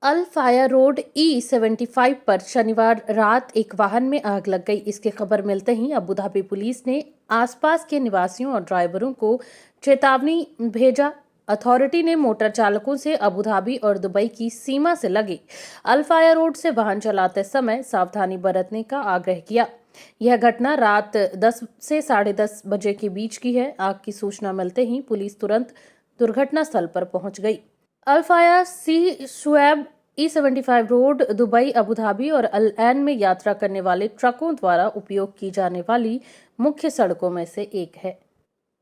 अल फाया road E75 पर शनिवार रात एक वाहन में आग लग गई। इसकी खबर मिलते ही अबू धाबी पुलिस ने आसपास के निवासियों और ड्राइवरों को चेतावनी भेजा। अथॉरिटी ने मोटर चालकों से अबू धाबी और दुबई की सीमा से लगे अल फाया रोड से वाहन चलाते समय सावधानी बरतने का आग्रह किया। यह घटना रात 10 से 10:30 बजे के बीच की है। आग की सूचना मिलते ही पुलिस तुरंत दुर्घटना स्थल पर पहुंच गई। अल फाया सी शुएब E75 road Dubai, Abu Dhabi और अल ऐन में यात्रा करने वाले ट्रकों द्वारा उपयोग की जाने वाली मुख्य सड़कों में से एक है।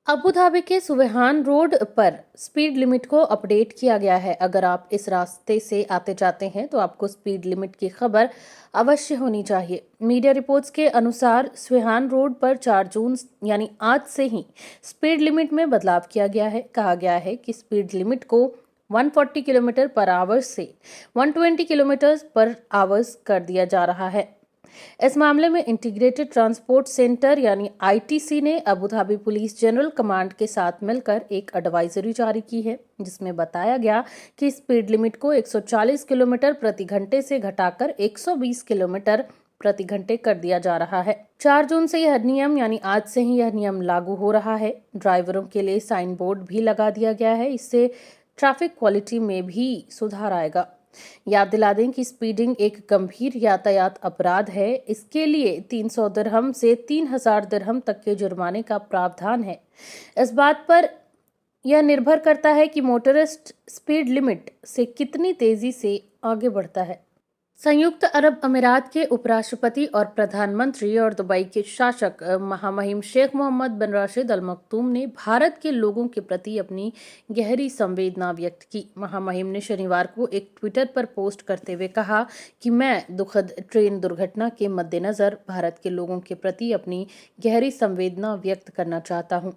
अबू धाबी के सुबहान रोड पर स्पीड लिमिट को अपडेट किया गया है। अगर आप इस रास्ते से आते जाते हैं तो आपको स्पीड लिमिट की खबर अवश्य होनी चाहिए। मीडिया रिपोर्ट्स के अनुसार सुबहान रोड पर 4 जून यानी आज से ही स्पीड लिमिट में बदलाव किया गया है। कहा गया है कि स्पीड लिमिट को 140 किलोमीटर पर आवर से 120 किलोमीटर पर आवर कर दिया जा रहा है। इस मामले में इंटीग्रेटेड ट्रांसपोर्ट सेंटर यानी आईटीसी ने Abu Dhabi police general command के साथ मिलकर एक एडवाइजरी जारी की है, जिसमें बताया गया कि स्पीड लिमिट को 140 किलोमीटर प्रति घंटे से घटाकर 120 किलोमीटर प्रति घंटे कर दिया जा रहा है। 4 जून से यह नियम यानी आज से ही यह नियम लागू हो रहा है। ड्राइवरों के लिए साइन बोर्ड भी लगा दिया गया है। इससे ट्रैफिक क्वालिटी में भी सुधार आएगा। याद दिला दें कि स्पीडिंग एक गंभीर यातायात अपराध है। इसके लिए 300 दिरहम से 3000 दिरहम तक के जुर्माने का प्रावधान है। इस बात पर यह निर्भर करता है कि मोटरिस्ट स्पीड लिमिट से कितनी तेजी से आगे बढ़ता है। संयुक्त अरब अमीरात के उपराष्ट्रपति और प्रधानमंत्री और दुबई के शासक महामहिम शेख मोहम्मद बिन राशिद अल मक्तूम ने भारत के लोगों के प्रति अपनी गहरी संवेदना व्यक्त की। महामहिम ने शनिवार को एक ट्विटर पर पोस्ट करते हुए कहा कि मैं दुखद ट्रेन दुर्घटना के मद्देनजर भारत के लोगों के प्रति अपनी गहरी संवेदना व्यक्त करना चाहता हूँ।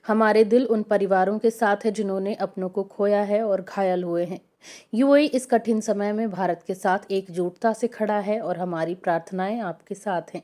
हमारे दिल उन परिवारों के साथ है जिन्होंने अपनों को खोया है और घायल हुए हैं। यूएई इस कठिन समय में भारत के साथ एकजुटता से खड़ा है और हमारी प्रार्थनाएं आपके साथ हैं।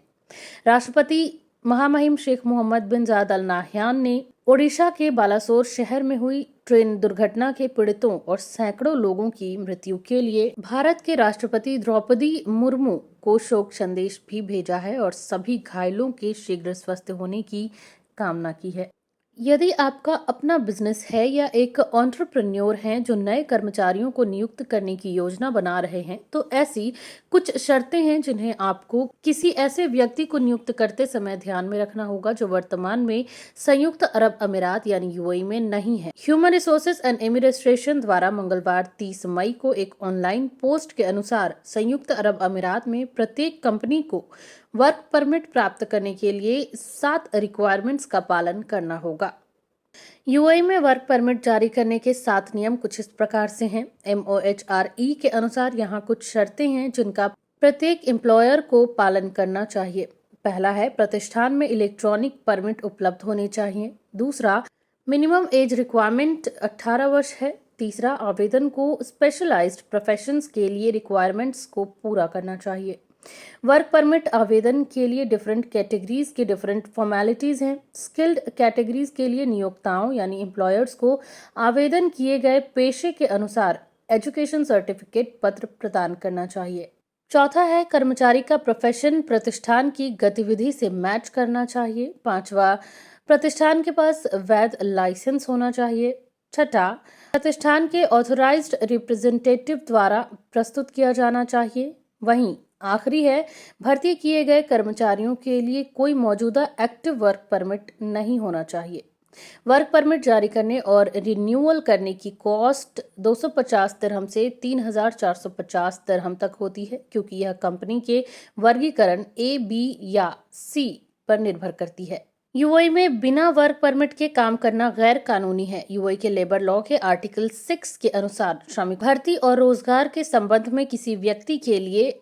राष्ट्रपति महामहिम शेख मोहम्मद बिन जायद अल नाह्यान ने ओडिशा के बालासोर शहर में हुई ट्रेन दुर्घटना के पीड़ितों और सैकड़ों लोगों की मृत्यु के लिए भारत के राष्ट्रपति द्रौपदी मुर्मू को शोक संदेश भी भेजा है और सभी घायलों के शीघ्र स्वस्थ होने की कामना की है। यदि आपका अपना बिजनेस है या एक एंटरप्रेन्योर हैं जो नए कर्मचारियों को नियुक्त करने की योजना बना रहे हैं, तो ऐसी कुछ शर्तें हैं जिन्हें आपको किसी ऐसे व्यक्ति को नियुक्त करते समय ध्यान में रखना होगा जो वर्तमान में संयुक्त अरब अमीरात यानी यूएई में नहीं है। ह्यूमन रिसोर्सेज एंड एडमिनिस्ट्रेशन द्वारा मंगलवार 30 मई को एक ऑनलाइन पोस्ट के अनुसार संयुक्त अरब अमीरात में प्रत्येक कंपनी को वर्क परमिट प्राप्त करने के लिए 7 रिक्वायरमेंट्स का पालन करना होगा। यूएई में वर्क परमिट जारी करने के 7 नियम कुछ इस प्रकार से हैं। MOHRE के अनुसार यहाँ कुछ शर्तें हैं जिनका प्रत्येक एम्प्लॉयर को पालन करना चाहिए। पहला है, प्रतिष्ठान में इलेक्ट्रॉनिक परमिट उपलब्ध होने चाहिए। दूसरा, मिनिमम एज रिक्वायरमेंट 18 वर्ष है। तीसरा, आवेदन को स्पेशलाइज्ड प्रोफेशंस के लिए रिक्वायरमेंट्स को पूरा करना चाहिए। वर्क परमिट आवेदन के लिए डिफरेंट कैटेगरीज के डिफरेंट फॉर्मेलिटीज हैं। स्किल्ड कैटेगरीज के लिए नियोक्ताओं यानी एम्प्लॉयर्स को आवेदन किए गए पेशे के अनुसार एजुकेशन सर्टिफिकेट पत्र प्रदान करना चाहिए। चौथा है, कर्मचारी का प्रोफेशन प्रतिष्ठान की गतिविधि से मैच करना चाहिए। पांचवा, प्रतिष्ठान के पास वैध लाइसेंस होना चाहिए। छठा, प्रतिष्ठान के ऑथराइज्ड रिप्रेजेंटेटिव द्वारा प्रस्तुत किया जाना चाहिए। वहीं आखिरी है, भर्ती किए गए कर्मचारियों के लिए कोई मौजूदा एक्टिव वर्क परमिट नहीं होना चाहिए। वर्क परमिट जारी करने और रिन्यूअल करने की कॉस्ट 250 दिरहम से 3450 दिरहम तक होती है, क्योंकि यह कंपनी के वर्गीकरण A, B या C पर निर्भर करती है। यूएई में बिना वर्क परमिट के काम करना गैर कानूनी है। यूएई के लेबर लॉ के आर्टिकल 6 के अनुसार श्रमिक भर्ती और रोजगार के संबंध में किसी व्यक्ति के लिए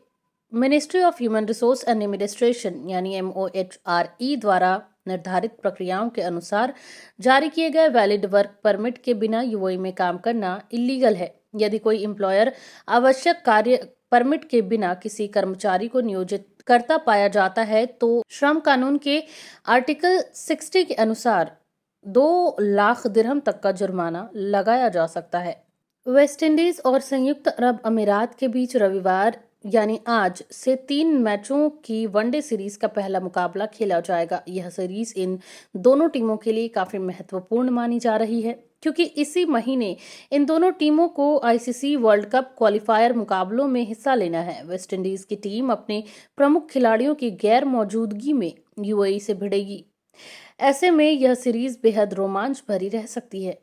ministry of human resource and administration यानी MOHRE द्वारा निर्धारित प्रक्रियाओं के अनुसार जारी किए गए वैलिड वर्क परमिट के बिना यूएई में काम करना इलीगल है। यदि कोई एम्प्लॉयर आवश्यक कार्य परमिट के बिना किसी कर्मचारी को नियोजित करता पाया जाता है तो श्रम कानून के आर्टिकल 60 के अनुसार 2 लाख दिरहम तक का जुर्माना लगाया जा सकता है। वेस्टइंडीज और संयुक्त अरब अमीरात के बीच रविवार यानी आज से 3 मैचों की वनडे सीरीज का पहला मुकाबला खेला जाएगा। यह सीरीज इन दोनों टीमों के लिए काफी महत्वपूर्ण मानी जा रही है क्योंकि इसी महीने इन दोनों टीमों को आईसीसी वर्ल्ड कप क्वालिफायर मुकाबलों में हिस्सा लेना है। वेस्टइंडीज की टीम अपने प्रमुख खिलाड़ियों की गैर मौजूदगी में यूएई से भिड़ेगी। ऐसे में यह सीरीज बेहद रोमांच भरी रह सकती है।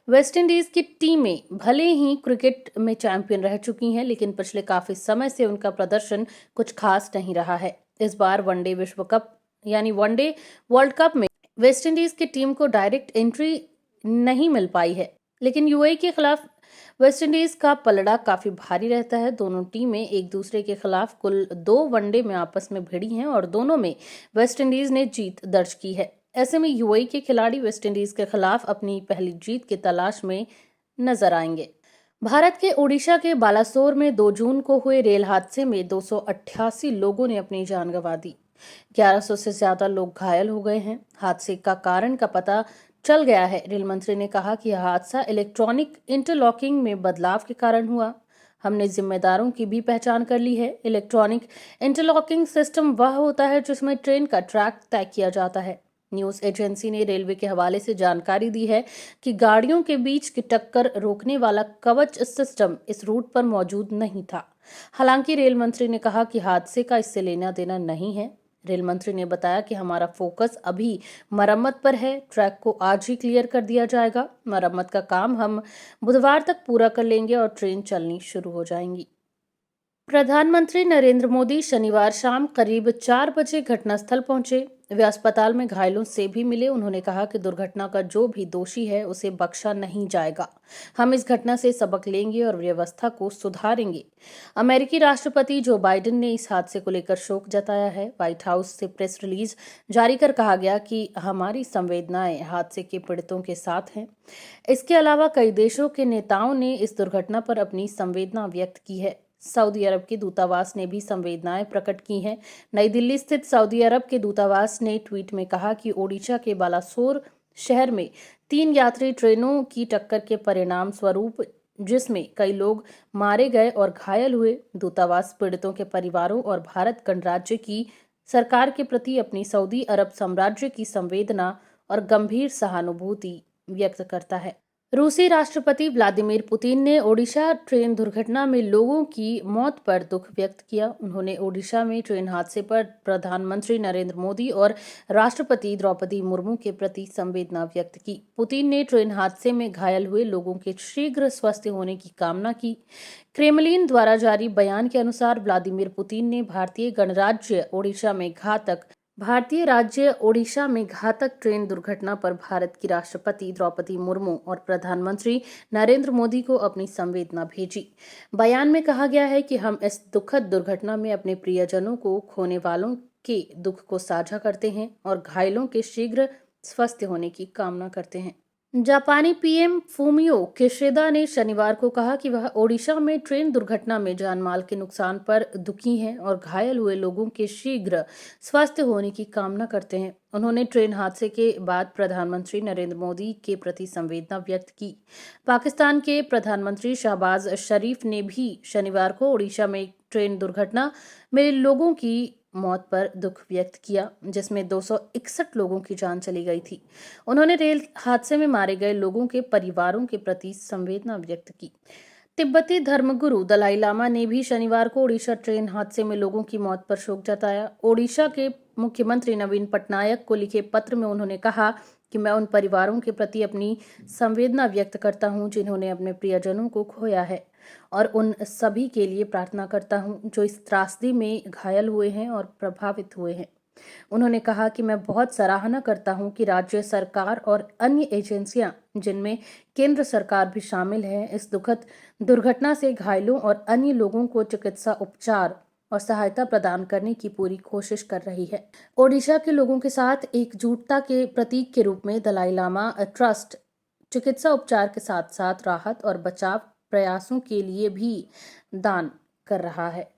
वेस्टइंडीज की टीमें भले ही क्रिकेट में चैंपियन रह चुकी हैं, लेकिन पिछले काफी समय से उनका प्रदर्शन कुछ खास नहीं रहा है। इस बार वनडे विश्व कप यानी वनडे वर्ल्ड कप में वेस्टइंडीज की टीम को डायरेक्ट एंट्री नहीं मिल पाई है, लेकिन यूएई के खिलाफ वेस्टइंडीज का पलड़ा काफी भारी रहता है। दोनों टीमें एक दूसरे के खिलाफ कुल 2 वनडे में आपस में भिड़ी हैं और दोनों में वेस्टइंडीज ने जीत दर्ज की है। ऐसे में यूएई के खिलाड़ी वेस्टइंडीज के खिलाफ अपनी पहली जीत की तलाश में नजर आएंगे। भारत के ओडिशा के बालासोर में 2 जून को हुए रेल हादसे में 288 लोगों ने अपनी जान गंवा दी। 1100 से ज्यादा लोग घायल हो गए हैं। हादसे का कारण का पता चल गया है। रेल मंत्री ने कहा कि यह हादसा इलेक्ट्रॉनिक इंटरलॉकिंग में बदलाव के कारण हुआ। हमने जिम्मेदारों की भी पहचान कर ली है। इलेक्ट्रॉनिक इंटरलॉकिंग सिस्टम वह होता है जिसमें ट्रेन का ट्रैक तय किया जाता है। न्यूज एजेंसी ने रेलवे के हवाले से जानकारी दी है कि गाड़ियों के बीच की टक्कर रोकने वाला कवच सिस्टम इस रूट पर मौजूद नहीं था। हालांकि रेल मंत्री ने कहा कि हादसे का इससे लेना देना नहीं है। रेल मंत्री ने बताया कि हमारा फोकस अभी मरम्मत पर है। ट्रैक को आज ही क्लियर कर दिया जाएगा। मरम्मत का काम हम बुधवार तक पूरा कर लेंगे और ट्रेन चलनी शुरू हो जाएंगी। प्रधानमंत्री नरेंद्र मोदी शनिवार शाम करीब 4 बजे घटनास्थल पहुंचे। वे अस्पताल में घायलों से भी मिले। उन्होंने कहा कि दुर्घटना का जो भी दोषी है उसे बख्शा नहीं जाएगा। हम इस घटना से सबक लेंगे और व्यवस्था को सुधारेंगे। अमेरिकी राष्ट्रपति जो बाइडेन ने इस हादसे को लेकर शोक जताया है। व्हाइट हाउस से प्रेस रिलीज जारी कर कहा गया कि हमारी संवेदनाएं हादसे के पीड़ितों के साथ हैं। इसके अलावा कई देशों के नेताओं ने इस दुर्घटना पर अपनी संवेदना व्यक्त की है। सऊदी अरब के दूतावास ने भी संवेदनाएं प्रकट की हैं। नई दिल्ली स्थित सऊदी अरब के दूतावास ने ट्वीट में कहा कि ओडिशा के बालासोर शहर में 3 यात्री ट्रेनों की टक्कर के परिणाम स्वरूप जिसमें कई लोग मारे गए और घायल हुए। दूतावास पीड़ितों के परिवारों और भारत गणराज्य की सरकार के प्रति अपनी सऊदी अरब साम्राज्य की संवेदना और गंभीर सहानुभूति व्यक्त करता है। रूसी राष्ट्रपति व्लादिमीर पुतिन ने ओडिशा ट्रेन दुर्घटना में लोगों की मौत पर दुख व्यक्त किया। उन्होंने ओडिशा में ट्रेन हादसे पर प्रधानमंत्री नरेंद्र मोदी और राष्ट्रपति द्रौपदी मुर्मू के प्रति संवेदना व्यक्त की। पुतिन ने ट्रेन हादसे में घायल हुए लोगों के शीघ्र स्वस्थ होने की कामना की। क्रेमलिन द्वारा जारी बयान के अनुसार व्लादिमीर पुतिन ने भारतीय राज्य ओडिशा में घातक ट्रेन दुर्घटना पर भारत की राष्ट्रपति द्रौपदी मुर्मू और प्रधानमंत्री नरेंद्र मोदी को अपनी संवेदना भेजी। बयान में कहा गया है कि हम इस दुखद दुर्घटना में अपने प्रियजनों को खोने वालों के दुख को साझा करते हैं और घायलों के शीघ्र स्वस्थ होने की कामना करते हैं। जापानी पीएम फूमियो किशिदा ने शनिवार को कहा कि वह ओडिशा में ट्रेन दुर्घटना में जानमाल के नुकसान पर दुखी हैं और घायल हुए लोगों के शीघ्र स्वस्थ होने की कामना करते हैं। उन्होंने ट्रेन हादसे के बाद प्रधानमंत्री नरेंद्र मोदी के प्रति संवेदना व्यक्त की। पाकिस्तान के प्रधानमंत्री शहबाज शरीफ ने भी शनिवार को ओडिशा में ट्रेन दुर्घटना में लोगों की मौत पर दुख व्यक्त किया, जिसमें 261 लोगों की जान चली गई थी। उन्होंने रेल हादसे में मारे गए लोगों के परिवारों के प्रति संवेदना व्यक्त की। तिब्बती धर्मगुरु दलाई लामा ने भी शनिवार को ओडिशा ट्रेन हादसे में लोगों की मौत पर शोक जताया। ओडिशा के मुख्यमंत्री नवीन पटनायक को लिखे पत्र में उन्होंने कहा कि मैं उन परिवारों के प्रति अपनी संवेदना व्यक्त करता हूं जिन्होंने अपने प्रियजनों को खोया है और उन सभी के लिए प्रार्थना करता हूं जो इस त्रासदी में घायल हुए हैं और प्रभावित हुए हैं। उन्होंने कहा कि मैं बहुत सराहना करता हूं कि राज्य सरकार और अन्य एजेंसियां, जिनमें केंद्र सरकार भी शामिल है, इस दुखद दुर्घटना से घायलों और अन्य लोगों को चिकित्सा उपचार और सहायता प्रदान करने की पूरी कोशिश कर रही है। ओडिशा के लोगों के साथ एकजुटता के प्रतीक के रूप में दलाई लामा ट्रस्ट चिकित्सा उपचार के साथ साथ राहत और बचाव प्रयासों के लिए भी दान कर रहा है।